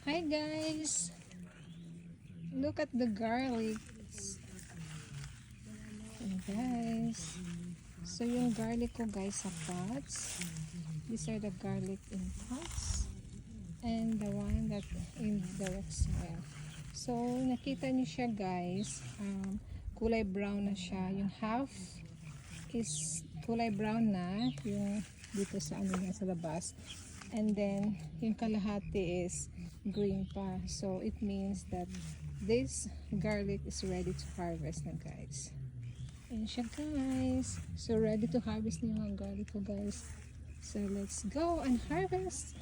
Hi guys! Look at the garlic. And guys, so yung garlic ko guys sa pots. These are the garlic in pots. And the one that in the rock soil. So nakita niyo siya guys. Kulay brown na siya. Yung half is kulay brown na. Yung dito sa ano niya sa labas. And then yung kalahati is green pa. So it means that this garlic is ready to harvest na guys. Ayan siya guys. So ready to harvest na yung mga garlic ko guys. So let's go and harvest.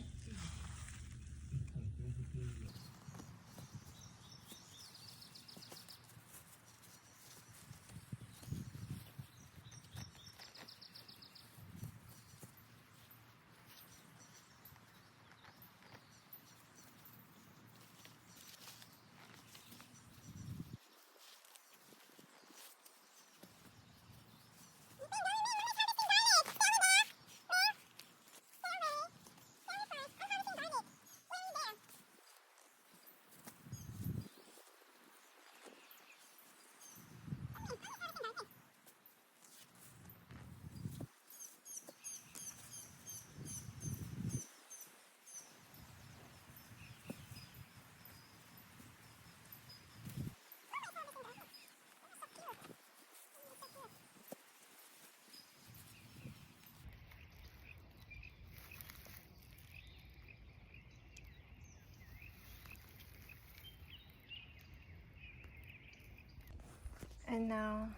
And now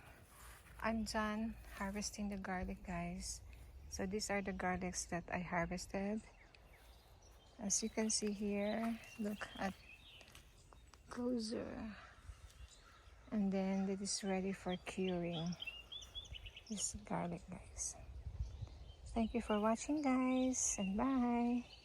I'm done harvesting the garlic guys. So these are the garlics that I harvested. As you can see here, look at closer. And then it is ready for curing this garlic guys. Thank you for watching guys, and bye.